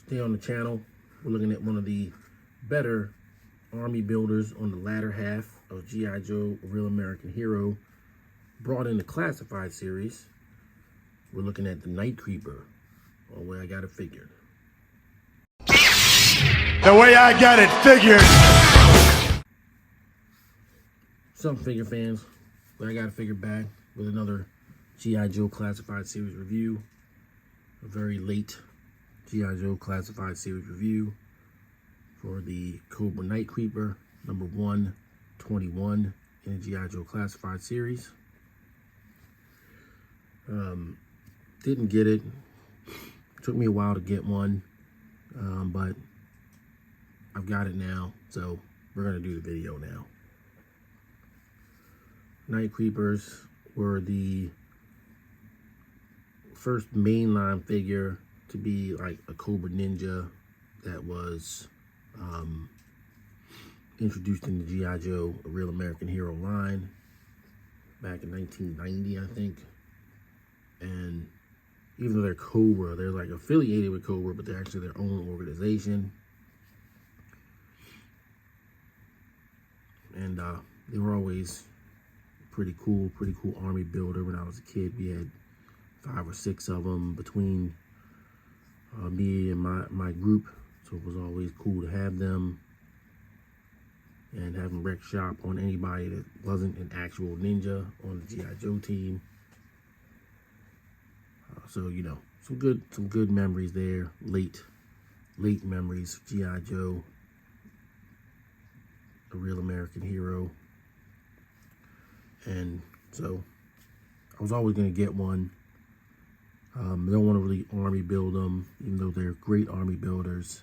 Today on the channel, we're looking at one of the better army builders on the latter half of G.I.Joe, A Real American Hero, brought in the Classified series. We're looking at the Night Creeper, or the way I got it figured. The way I got it figured! Some figure fans, but I got it figured back with another G.I.Joe Classified series review. A very late G.I.Joe Classified series review for the Cobra Night Creeper, number 121 in the G.I.Joe Classified series. Didn't get it. Took me a while to get one, but I've got it now, so we're gonna do the video now. Night Creepers were the first mainline figure to be like a Cobra Ninja that was introduced in the G.I. Joe, A Real American Hero line back in 1990, I think. And even though they're Cobra, they're like affiliated with Cobra, but they're actually their own organization. And they were always pretty cool army builder. When I was a kid, we had 5 or 6 of them between me and my group, so it was always cool to have them and have them wreck shop on anybody that wasn't an actual ninja on the G.I. Joe team. So you know, some good memories there. Late memories of G.I. Joe, A Real American Hero. And so I was always going to get one. I don't want to really army build them, even though they're great army builders.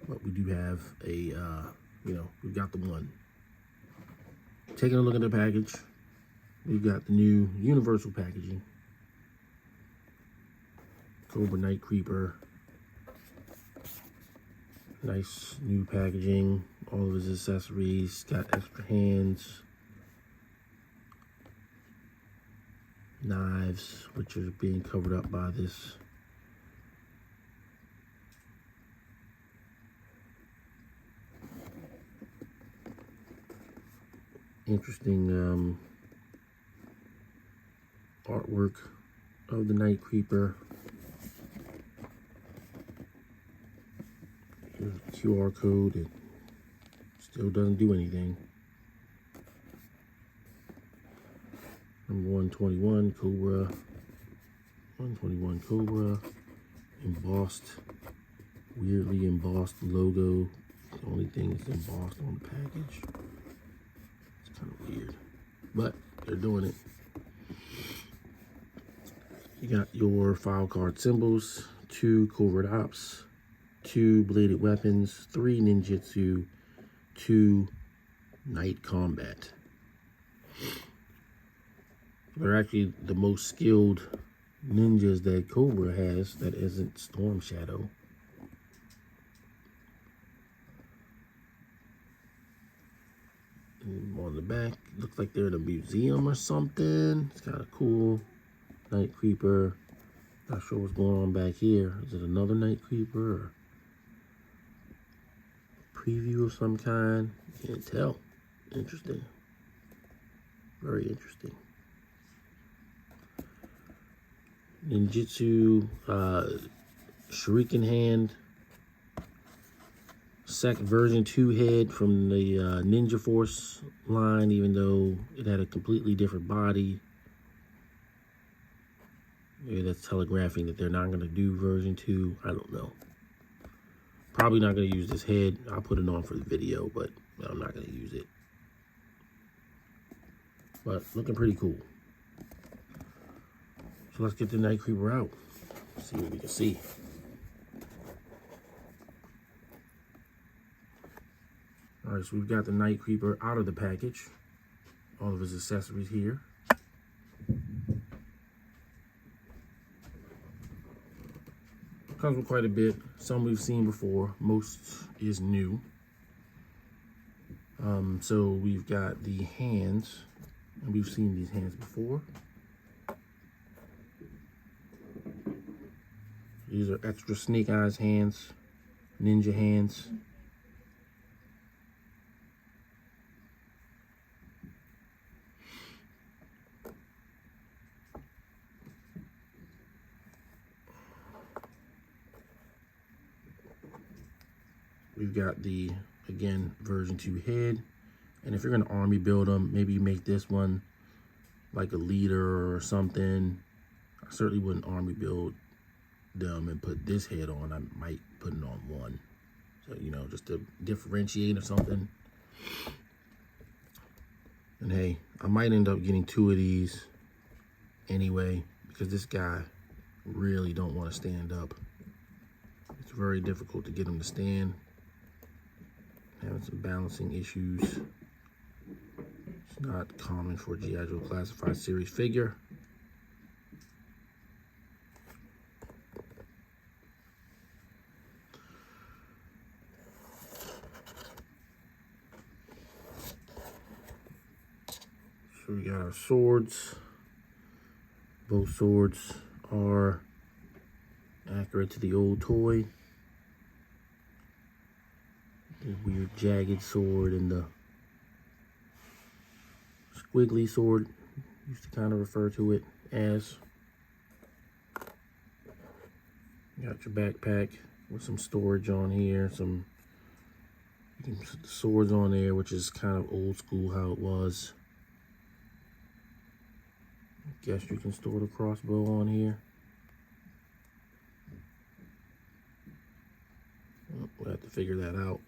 But we do have a, you know, we've got the one. Taking a look at the package, we've got the new universal packaging. Cobra Night Creeper. Nice new packaging. All of his accessories. Got extra hands. Knives, which are being covered up by this interesting artwork of the Night Creeper. Here's a QR code. It still doesn't do anything. Number 121 Cobra, 121 Cobra, embossed, weirdly embossed logo. The only thing that's embossed on the package. It's kind of weird, but they're doing it. You got your file card symbols, 2 covert ops, 2 bladed weapons, 3 ninjutsu, 2 night combat. They're actually the most skilled ninjas that Cobra has that isn't Storm Shadow. And on the back, looks like they're in a museum or something. It's kind of cool. Night Creeper. Not sure what's going on back here. Is it another Night Creeper or preview of some kind? Can't tell. Interesting. Very interesting. Ninjutsu, Shuriken hand, version 2 head from the Ninja Force line, even though it had a completely different body. Maybe that's telegraphing that they're not going to do version 2. I don't know. Probably not going to use this head. I'll put it on for the video, but I'm not going to use it. But looking pretty cool. So let's get the Night Creeper out. See what we can see. All right, so we've got the Night Creeper out of the package. All of his accessories here. Comes with quite a bit. Some we've seen before. Most is new. So we've got the hands. And we've seen these hands before. These are extra Snake Eyes hands, ninja hands. We've got the, again, version 2 head. And if you're gonna army build them, maybe you make this one like a leader or something. I certainly wouldn't army build them and put this head on. I might put it on one. So, you know, just to differentiate or something. And hey, I might end up getting 2 of these anyway, because this guy really don't want to stand up. It's very difficult to get him to stand. Having some balancing issues. It's not common for a G.I.Joe Classified Series figure. So we got our swords. Both swords are accurate to the old toy. The weird jagged sword and the squiggly sword, used to kind of refer to it as. You got your backpack with some storage on here, some, you can put the swords on there, which is kind of old school how it was. I guess you can store the crossbow on here. Well, we'll have to figure that out.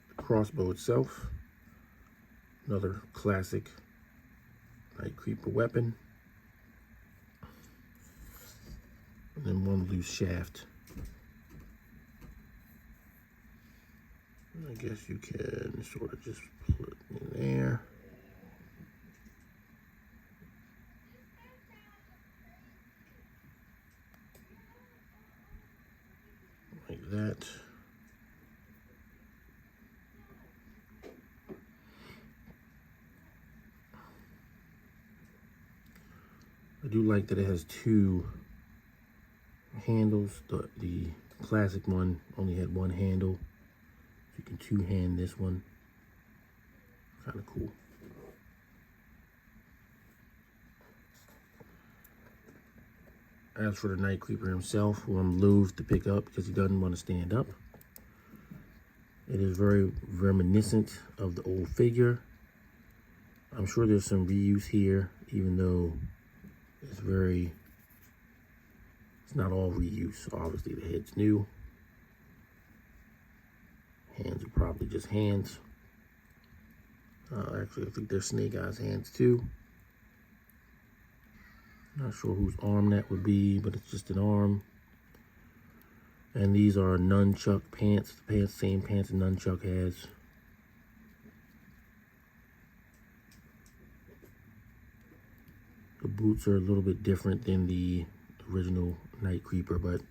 The crossbow itself, another classic Night Creeper weapon. And then one loose shaft. I guess you can sort of just put it in there. Like that. I do like that it has 2 handles. The classic one only had 1 handle. You can 2-hand this one. Kind of cool. As for the Night Creeper himself, who I'm loath to pick up because he doesn't want to stand up. It is very reminiscent of the old figure. I'm sure there's some reuse here, even though it's not all reuse. Obviously the head's new. Hands are probably just hands. Actually, I think they're Snake Eyes hands too. Not sure whose arm that would be, but it's just an arm. And these are nunchuck pants. The same pants Nunchuck has. The boots are a little bit different than the original Night Creeper, but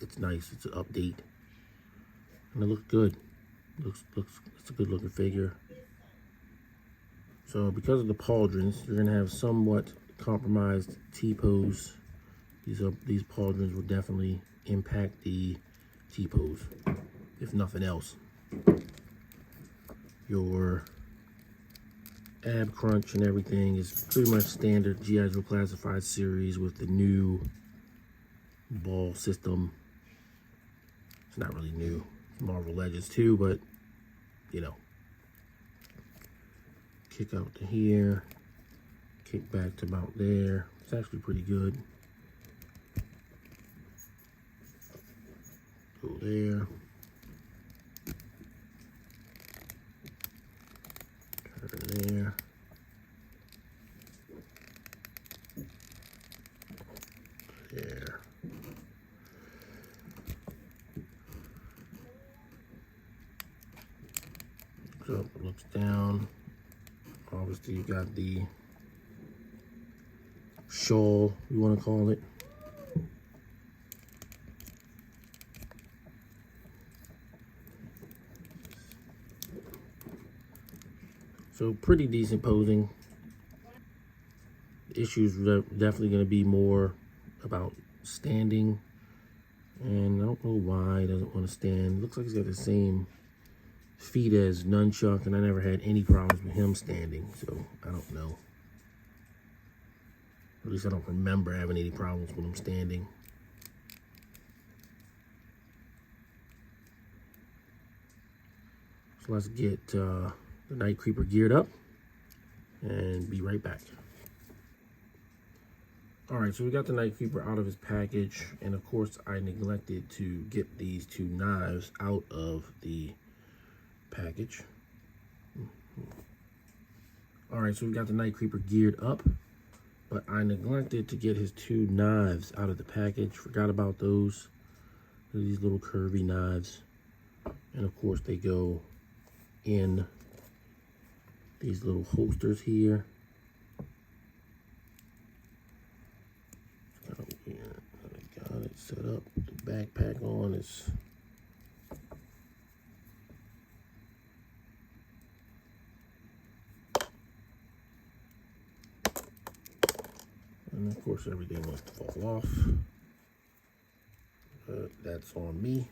it's nice. It's an update. And it looks good. It's a good looking figure. So because of the pauldrons, you're gonna have somewhat compromised T-pose. These pauldrons will definitely impact the T-pose, if nothing else. Your ab crunch and everything is pretty much standard G.I.Joe Classified Series with the new ball system. It's not really new. It's Marvel Legends too, but you know. Kick out to here, kick back to about there. It's actually pretty good. Go there. Turn there. There. Looks up, looks down. Obviously, you got the shawl, you want to call it. So pretty decent posing. The issues are definitely going to be more about standing, and I don't know why he doesn't want to stand. Looks like he's got the same feet as Nunchuck, and I never had any problems with him standing, so I don't know. At least I don't remember having any problems with him standing. So let's get the Night Creeper geared up and be right back. Alright, so we got the Night Creeper out of his package, and of course I neglected to get these two knives out of the package. Alright, so we got the Night Creeper geared up, but I neglected to get his two knives out of the package. Forgot about those. They're these little curvy knives, and of course they go in these little holsters here. I got it set up. The backpack on is and of course everything wants to fall off. That's on me.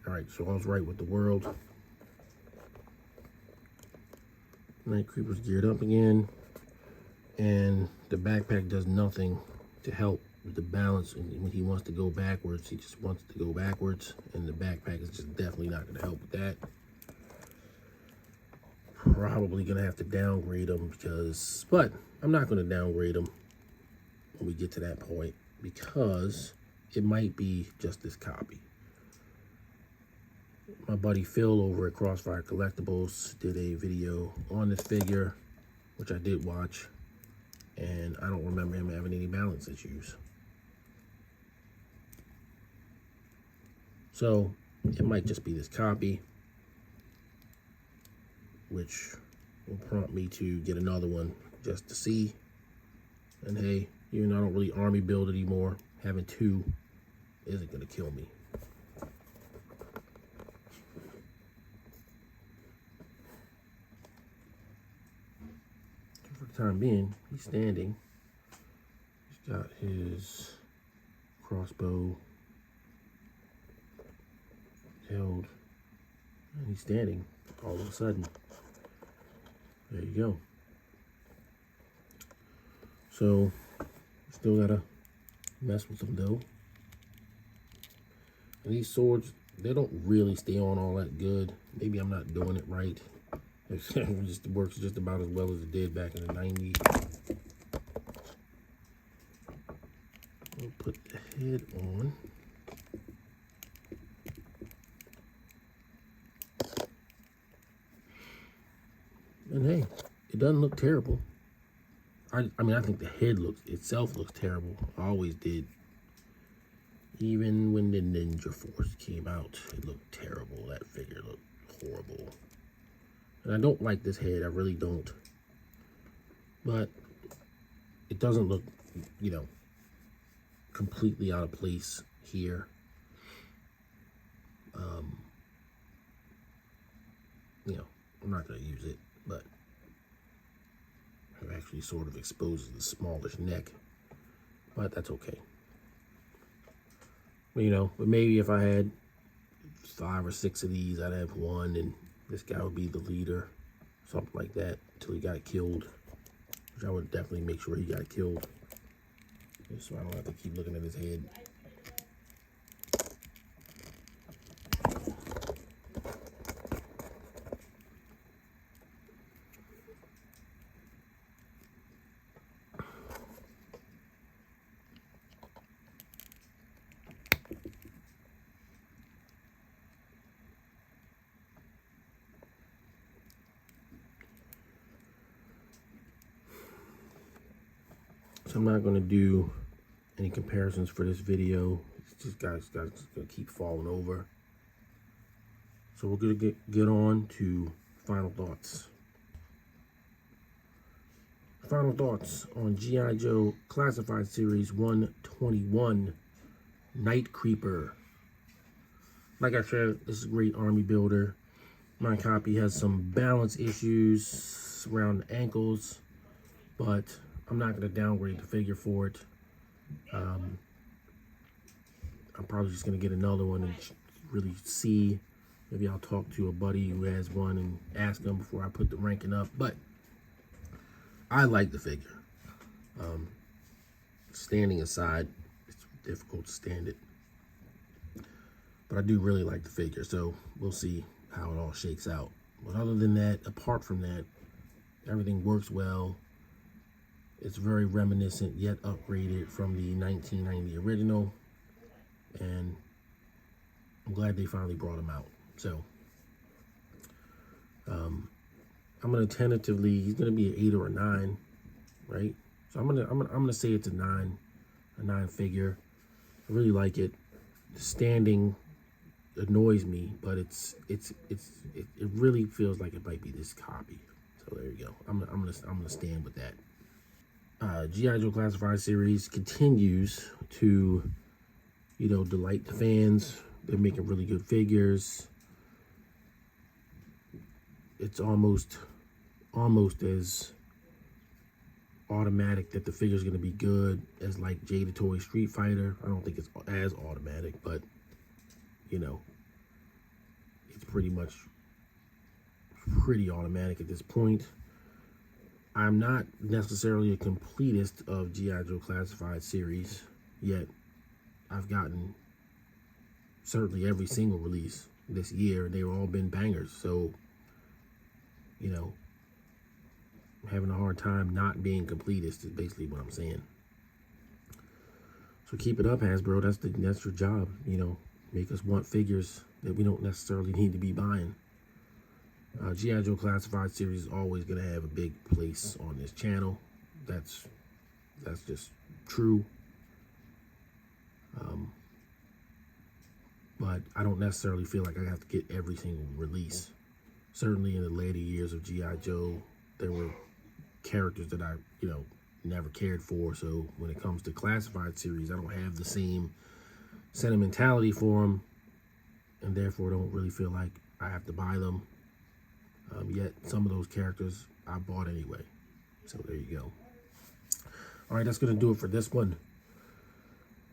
Alright, so I was right with the world. Night Creeper's geared up again, and the backpack does nothing to help with the balance. And when he wants to go backwards, he just wants to go backwards, and the backpack is just definitely not going to help with that. Probably going to have to downgrade him but I'm not going to downgrade him when we get to that point, because it might be just this copy. My buddy Phil over at Crossfire Collectibles did a video on this figure, which I did watch, and I don't remember him having any balance issues. So it might just be this copy, which will prompt me to get another one just to see. And hey, even though I don't really army build anymore, having two isn't going to kill me. For the time being, he's standing. He's got his crossbow held, and he's standing all of a sudden. There you go. So, still gotta mess with them though. And these swords, they don't really stay on all that good. Maybe I'm not doing it right. It just works just about as well as it did back in the 90s. We'll put the head on. And hey, it doesn't look terrible. I mean, I think the head itself looks terrible. I always did. Even when the Ninja Force came out, it looked terrible. That figure looked horrible. And I don't like this head, I really don't. But it doesn't look, you know, completely out of place here. You know, I'm not going to use it, but it actually sort of exposes the smallish neck. But that's okay. But, you know, but maybe if I had 5 or 6 of these, I'd have one, and this guy would be the leader, something like that, until he got killed. Which I would definitely make sure he got killed, just so I don't have to keep looking at his head. So I'm not going to do any comparisons for this video. It's just guys going to keep falling over. So we're going to get on to final thoughts. Final thoughts on G.I.Joe Classified Series 121 Night Creeper. Like I said, this is a great army builder. My copy has some balance issues around the ankles, but I'm not going to downgrade the figure for it. I'm probably just going to get another one and really see. Maybe I'll talk to a buddy who has one and ask him before I put the ranking up. But I like the figure. Standing aside, it's difficult to stand it. But I do really like the figure, so we'll see how it all shakes out. But other than that, apart from that, everything works well. It's very reminiscent, yet upgraded from the 1990 original. And I'm glad they finally brought him out. So, I'm gonna tentatively, he's gonna be an 8 or a 9, right? So I'm gonna say it's a 9 figure. I really like it. The standing annoys me, but it really feels like it might be this copy. So there you go. I'm gonna stand with that. G.I.Joe Classified Series continues to, delight the fans. They're making really good figures. It's almost as automatic that the figure's going to be good as like Jada Toy Street Fighter. I don't think it's as automatic, but it's pretty automatic at this point. I'm not necessarily a completist of G.I.Joe Classified Series yet. I've gotten certainly every single release this year. They've all been bangers, so I'm having a hard time not being completist is basically what I'm saying. So keep it up, Hasbro. That's your job. Make us want figures that we don't necessarily need to be buying. G.I. Joe Classified Series is always going to have a big place on this channel. That's just true. But I don't necessarily feel like I have to get every single release. Certainly in the later years of G.I. Joe, there were characters that I, never cared for. So when it comes to Classified Series, I don't have the same sentimentality for them, and therefore don't really feel like I have to buy them. Yet some of those characters I bought anyway. So there you go. All right, that's going to do it for this one.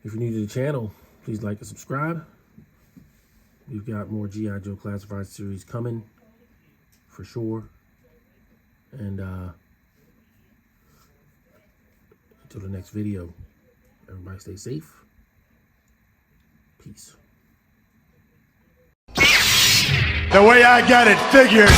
If you're new to the channel, please like and subscribe. We've got more G.I. Joe Classified Series coming, for sure. And until the next video, everybody stay safe. Peace. The way I got it figured.